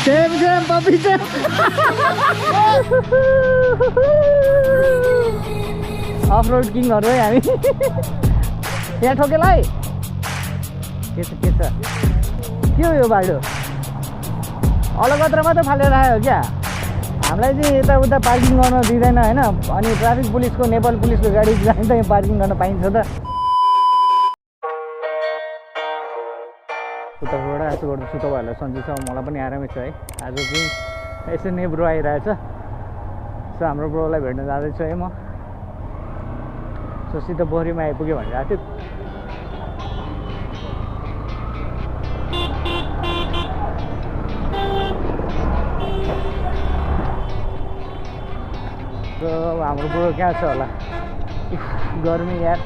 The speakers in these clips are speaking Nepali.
सेम पप्पी सेम अफ रोड किङहरू है हामी यहाँ ठोकेला है के हो यो बाटो अलगत्रमा त फालेर आयो क्या हामीलाई चाहिँ यताउता पार्किङ गर्न दिँदैन होइन अनि ट्राफिक पुलिसको नेपाल पुलिसको गाडी जाने त यहाँ पार्किङ गर्न पाइन्छ त उताबाट आजु गर्दैछु तपाईँहरूलाई सन्चै छ मलाई पनि आरामै छ है आज चाहिँ यसो नै ब्रो आइरहेछ सो हाम्रो ब्रोलाई भेट्न जाँदैछु है म सो सिधै बोरीमा आइपुग्यो भनेर आएको थियो सो हाम्रो ब्रो कहाँ छ होला गर्मी यार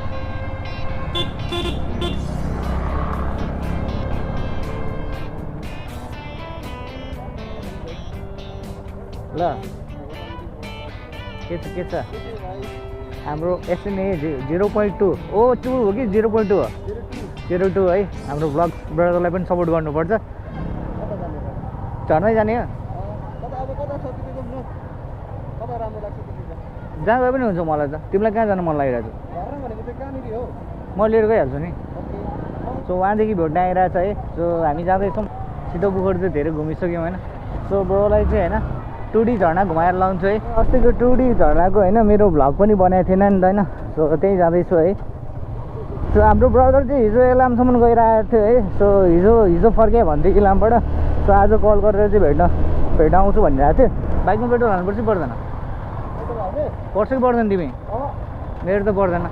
ल के छ हाम्रो एसएनए 0.2 ओ 2 हो कि 0.2 हो 02 है हाम्रो भ्लग ब्रदरलाई पनि सपोर्ट गर्नुपर्छ झर्नै जाने हो जहाँ गए पनि हुन्छ मलाई त तिमीलाई कहाँ जानु मन लागिरहेको छ म लिएर गइहाल्छु नि सो वहाँदेखि भेट्न आइरहेछ है सो हामी जाँदैछौँ सिधो पुखुर चाहिँ धेरै घुमिसक्यौँ होइन सो ब्रोलाई चाहिँ होइन टुडी झर्ना घुमाएर लाउँछु है अस्तिको टुडी झर्नाको होइन मेरो भ्लग पनि बनाएको थिएन नि त होइन सो त्यहीँ जाँदैछु है सो हाम्रो ब्रदर चाहिँ हिजो इलामसम्म गइरहेको थियो है सो हिजो फर्के भन्थ्यो इलामबाट सो आज कल गरेर चाहिँ भेट्न आउँछु भनिरहेको थियो बाइकमा पेट्रोल हाल्नुपर्छ कि पर्दैन पर्छ कि पर्दैन तिमी मेरो त पर्दैन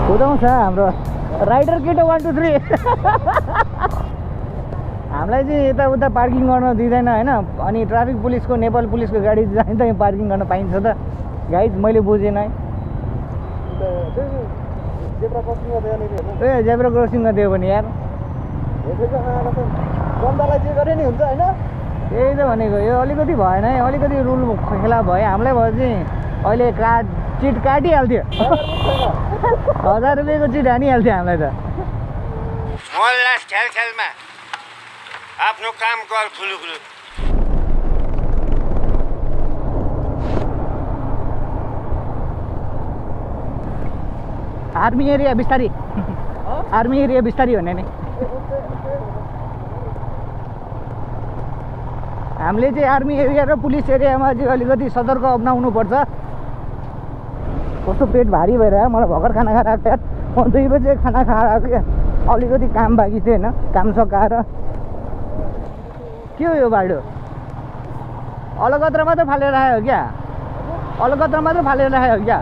कुदाउँछ हाम्रो राइडर केटो 1 2 3 हामीलाई चाहिँ यताउता पार्किङ गर्न दिँदैन होइन अनि ट्राफिक पुलिसको नेपाल पुलिसको गाडी जाने त यहाँ पार्किङ गर्न पाइन्छ त गाइज मैले बुझेन है ए जेब्रा क्रसिङ दियो भने यार त्यही त भनेको यो अलिकति भएन है अलिकति रुल खिलाफ भयो हामीलाई भयो चाहिँ अहिले चिट काटिहाल्थ्यो 1000 रुपियाँको चिट हानिहाल्थ्यो हामीलाई त खेलमा आफ्नो काम गर खुलुखुलु आर्मी एरिया बिस्तारी आर्मी एरिया बिस्तारी भन्ने नि हामीले चाहिँ आर्मी एरिया र पुलिस एरियामा चाहिँ अलिकति सतर्क अप्नाउनु पर्छ कस्तो पेट भारी भएर मलाई भर्खर खाना खाएर आएको यार म 2 बजे खाना खाएर आएको क्या अलिकति काम बाँकी थियो होइन काम सकाएर के हो यो बाटो अलगत्रमा त फालेर आयो क्या अलगत्रमा त फालेर आयो क्या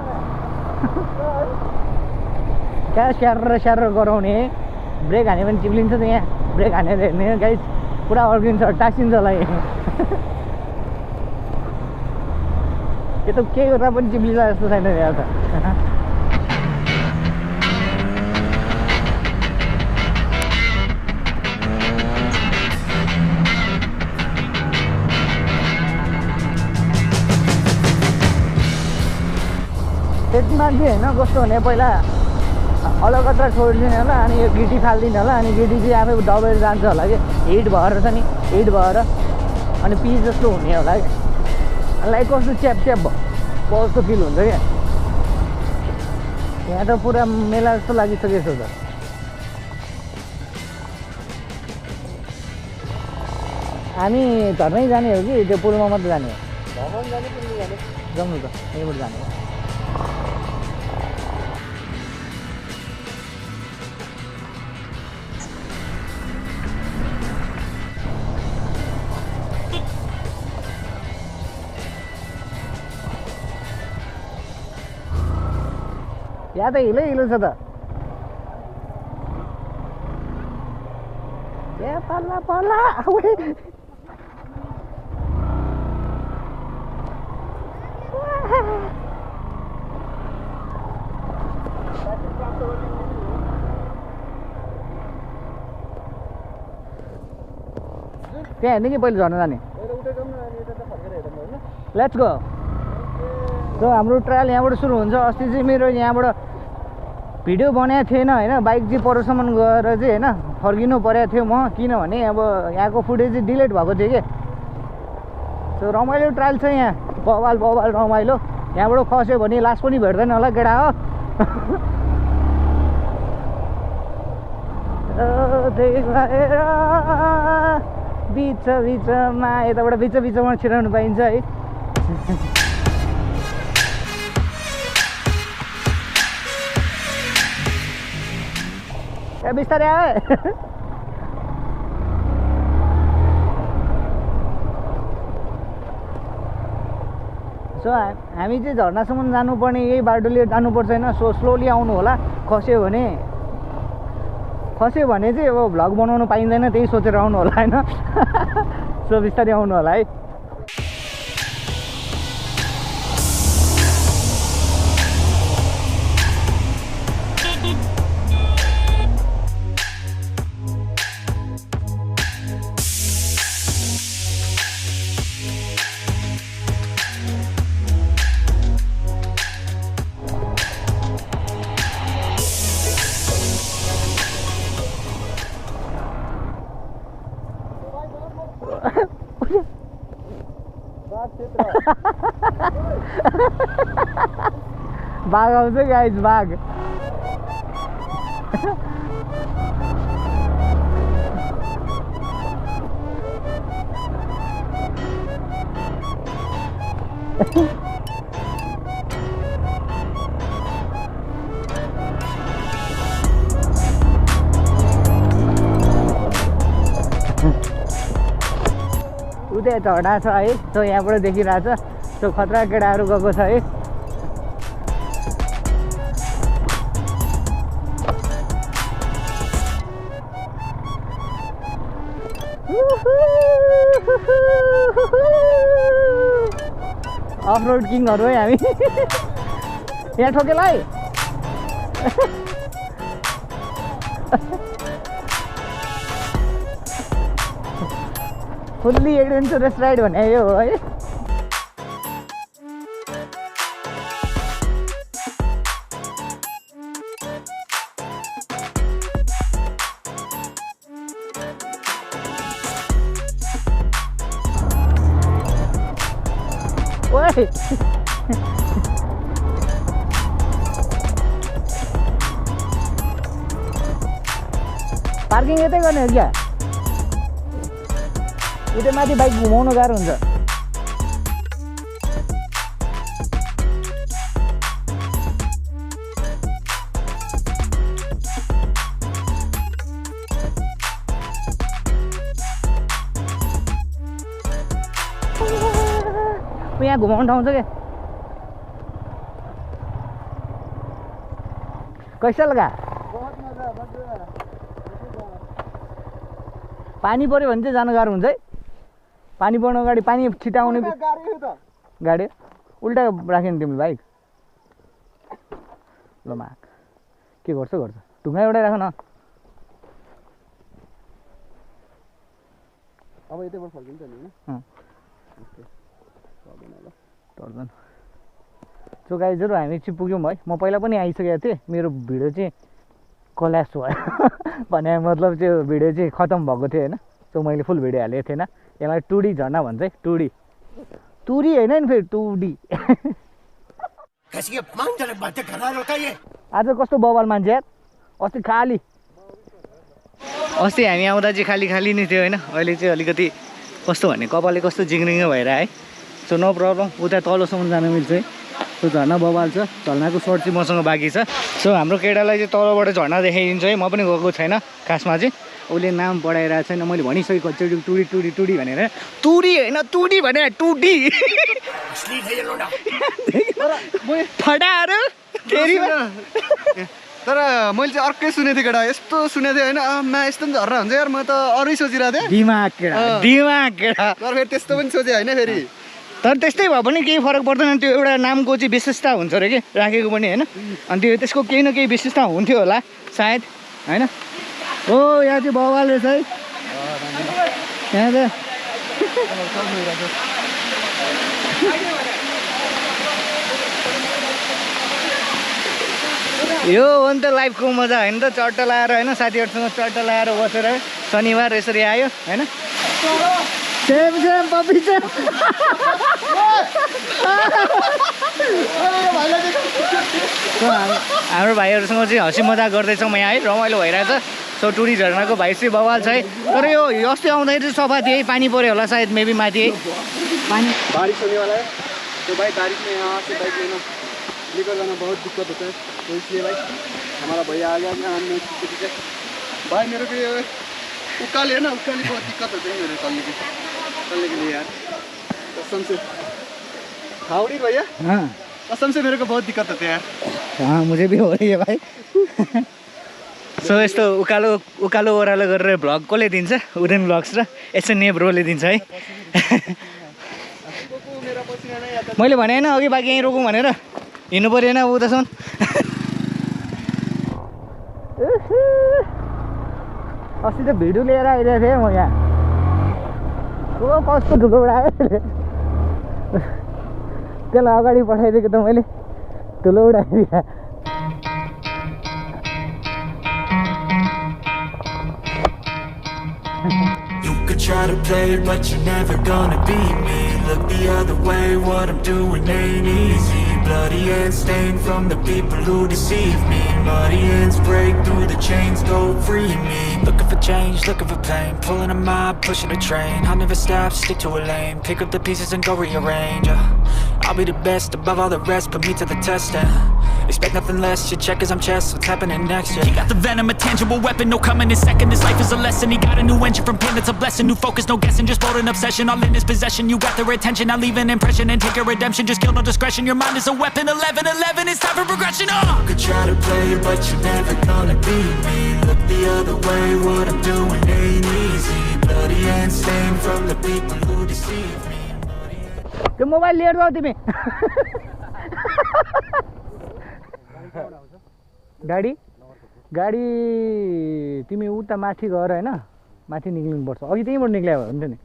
क्या स्याहार गराउने ब्रेक हाने पनि चिप्लिन्छ त यहाँ ब्रेक हानेर हेर्ने गाइस पुरा अड्किन्छ टाँसिन्छ होला यो त के गर्दा पनि चिप्लिन्छ जस्तो छैन यहाँ त त्यति मान्छे होइन कस्तो हुने पहिला अलगत्र छोडिदिने होला अनि यो गिटी फालिदिने होला अनि गिटी चाहिँ आफै दबेर जान्छ होला कि हिट भएर छ नि हिट भएर अनि पिस जस्तो हुने होला कि लाइक कस्तो च्याप कस्तो फिल हुन्छ क्या यहाँ त पुरा मेला जस्तो लागिसकेछ त हामी झर्नै जाने हो कि त्यो पुलमा मात्रै जाने हो जाउँ न त यहीँबाट जाने हो यहाँ त हिलो छ त पल्ला त्यहाँ हेर्ने कि पहिले झर्न जाने लेट्स गो सो हाम्रो ट्रायल यहाँबाट सुरु हुन्छ। अस्ति चाहिँ मेरो यहाँबाट भिडियो बनाएको थिएन होइन, बाइक चाहिँ परसम्म गएर चाहिँ होइन फर्किनु परेको थियो म, किनभने अब यहाँको फुटेज चाहिँ डिलिट भएको थियो कि। सो रमाइलो ट्रायल छ यहाँ, बवाल बवाल रमाइलो। यहाँबाट खस्यो भने लास्ट पनि भेट्दैन होला केटा हो। बिच बिचमा यताबाट बिच बिचमा छिराउनु पाइन्छ है। ए बिस्तारै आयो। सो हामी चाहिँ झर्नासम्म जानुपर्ने यही बाटोले जानुपर्छ होइन। सो स्लोली आउनु होला, खस्यो भने चाहिँ अब भ्लग बनाउनु पाइँदैन, त्यही सोचेर आउनु होला होइन। सो बिस्तारै आउनु होला है। बाघ आउँछ गाइस, बाघ। उतै झर्ना छ है। सो यहाँबाट देखिरहेछ। सो खतरा केटाहरू गएको छ है। अफ रोड किङहरू है हामी। यहाँ ठोकेलाई फुल्ली एडभेन्चरस राइड भने यो हो है। ओए पार्किङ यतै गर्ने हो क्या? उतै माथि बाइक घुमाउनु गाह्रो हुन्छ। यहाँ घुमाउनु ठाउँ छ क्या? कैसा लगा? पानी पऱ्यो भने चाहिँ जानु गाह्रो हुन्छ है। पानी पर्नु अगाडि पानी छिटाउने गाडी उल्टा राख्यो नि तिमीले बाइक। ल माग के गर्छ ढुङ्गा एउटै राख न। अब यतैबाट फर्किन्छ नि हैन? टर्दैन। सो गाइजहरु हामी चाहिँ पुग्यौँ है। म पहिला पनि आइसकेको थिएँ, मेरो भिडियो चाहिँ कोल्याप्स भयो भने मतलब चाहिँ भिडियो चाहिँ खतम भएको थियो हैन। सो मैले फुल भिडियो हालेको थिएन। यसलाई टुडी झर्ना भन्छ है। टुडी होइन नि फेरि टुडी। आज कस्तो बवाल मान्छे यार। अस्ति हामी आउँदा चाहिँ खाली नै थियो हैन। अहिले चाहिँ अलिकति कस्तो भने कपालले कस्तो जिङ्रिङ भएर है। सो नो प्रब्लम, उता तलसम्म जान मिल्छ है। सो झर्ना बवाल छ। झर्नाको सर्ट चाहिँ मसँग बाँकी छ। सो हाम्रो केटालाई चाहिँ तलबाट झर्ना देखाइदिन्छु है। म पनि गएको छैन खासमा चाहिँ। उसले नाम पढाइरहेको छैन, मैले भनिसकेको टुडी भनेर। टुडी होइन टुडी भने टुडी फटाहरू फेरि। तर मैले चाहिँ अर्कै सुनेको थिएँ केटा, यस्तो सुनेको थिएँ होइन। आमा यस्तो पनि झर्ना हुन्छ यार, म त अरू सोचिरहेको थिएँ। दिमाग केटा। तर फेरि त्यस्तो पनि सोचेँ होइन फेरि। तर त्यस्तै भए पनि केही फरक पर्दैन। त्यो एउटा नामको चाहिँ विशेषता हुन्छ अरे कि राखेको पनि होइन। अनि त्यो त्यसको केही न केही विशेषता हुन्थ्यो होला सायद होइन। हो यहाँ चाहिँ बवाल रहेछ है। यहाँ चाहिँ यो हो नि त लाइफको मजा होइन त चट्टा लाएर होइन साथीहरूसँग चट्टा लाएर बसेर शनिबार यसरी आयो होइन सेम सेम पपी सेम हाम्रो भाइहरूसँग चाहिँ हँसी मजाक गर्दैछौँ यहाँ है रमाइलो भइरहेछ सो टुडी झरनाको भाइ चाहिँ बवाल छ है तर यो अस्ति आउँदाखेरि चाहिँ सफा थियो है पानी पऱ्यो होला सायद मेबी माथि है पानी बारिश होने वाला है तो भाई बारिश में यहाँ से बाइक लेना निकल जाना बहुत दिक्कत होता है तो इसलिए भाई हमारा भैया आ गया हमने भाई मेरे को ये उकाली है ना उकाली बहुत दिक्कत होती है मेरे चलने के लिए यार कसम से हाउडी भैया हाँ कसम से मेरे को बहुत दिक्कत होती है यार हाँ मुझे भी हो रही है भाई सो यस्तो उकालो उकालो ओह्रालो गरेर भ्लग कसले दिन्छ उडेन भ्लग्स र एसएनए ब्रोले दिन्छ है मैले भने होइन अघि बाँकी यहीँ रोकौँ भनेर हिँड्नु परेन उतासम्म अस्ति त भिडियो लिएर आइरहेको थिएँ म यहाँ कस्तो ठुलो उडायो त्यसलाई अगाडि पठाइदिएको त मैले ठुलो उडाइदिएँ Try to play it, but you're never gonna beat me. Look the other way, what I'm doing ain't easy. Bloody hands stained from the people who deceive me. Muddy hands break through the chains, go free me. Looking for change, looking for pain. Pulling a mob, pushing a train. I'll never stop, stick to a lane. Pick up the pieces and go rearrange. I'll be the best above all the rest, put me to the test and expect nothing less, your check is I'm chess, what's happening next, yeah. He got the venom, a tangible weapon, no coming in second. This life is a lesson, he got a new engine from pain, that's a blessing. New focus, no guessing, just bold an obsession. All in his possession, you got their attention. I'll leave an impression and take a redemption. Just kill no discretion, your mind is a weapon. 11-11, it's time for progression, You could try to play it, but you're never gonna beat me. Look the other way, what I'm doing ain't easy. Bloody hands stained from the people who deceive me. त्यो मोबाइल लिएर जाऊ तिमी गाडी गाडी तिमी उता माथि गएर हैन माथि निक्लिनु पर्छ अघि त्यहीबाट निक्ल्या भयो नि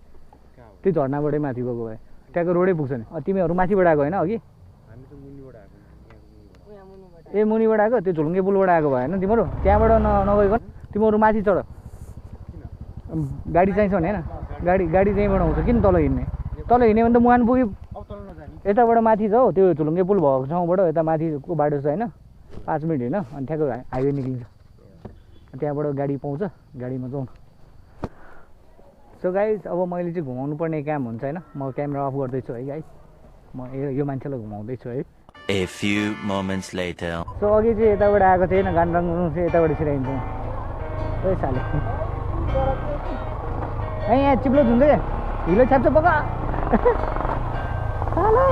त्यो झर्नाबाटै माथि गएको भए त्यहाँको रोडै पुग्छ नि तिमीहरु माथिबाट आएको हैन अघि हामी त मुनिबाट आएको ए मुनिबाट आएको त्यो झुलुङ्गे पुलबाट आएको भए हैन तिमीहरु त्यहाँबाट नगइकन तिमीहरु माथि चढ गाडी चाहिन्छ भने हैन गाडी त्यहीबाट आउँछ किन तल हिँड्ने तल हिँड्ने भने त मुहान पुगी यताबाट माथि जाऊ त्यो झुलुङ्गे पुल भएको ठाउँबाट यता माथिको बाटो छ हैन 5 मिनेट हैन अनि ठ्याक्क हाइवे निक्लिन्छ त्यहाँबाट गाडी पाउँछ गाडीमा जाउँ सो गाइज अब मैले चाहिँ घुमाउनु पर्ने काम हुन्छ हैन म क्यामेरा अफ गर्दै छु है गाइज म यो मान्छेलाई घुमाउँदै छु है A few moments later so अघि चाहिँ यताबाट आएको थिएँ हैन गान्डाङ चाहिँ यताबाट छिराइन्छ ओइ साले ए यहाँ चिप्लो झुन्दै हिलो छाप्छ पका हेलो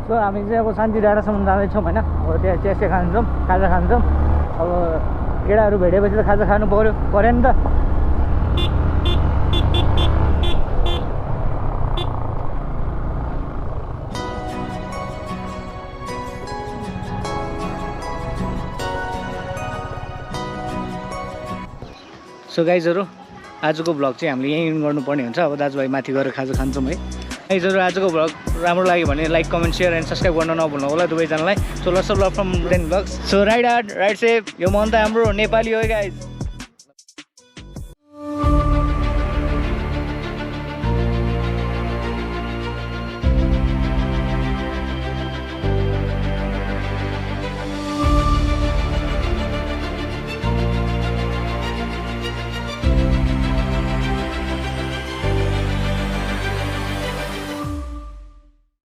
सो हामी चाहिँ अब शान्ति डाँडासम्म जाँदैछौँ होइन अब त्यहाँ चियासे खान्छौँ खाजा खान्छौँ अब केटाहरू भेटेपछि त खाजा खानु पऱ्यो नि त सो गाइजहरू आजको भ्लग चाहिँ हामीले यहीँ गर्नुपर्ने हुन्छ अब दाजुभाइ माथि गएर खाजा खान्छौँ है गाइजहरू आजको भ्लग राम्रो लाग्यो भने like comment share and subscribe गर्न नभुल्नु होला दुवैजनालाई so lots of love from UDDEN Vlogs so ride hard ride safe यो मन त हाम्रो नेपाली हो गाइज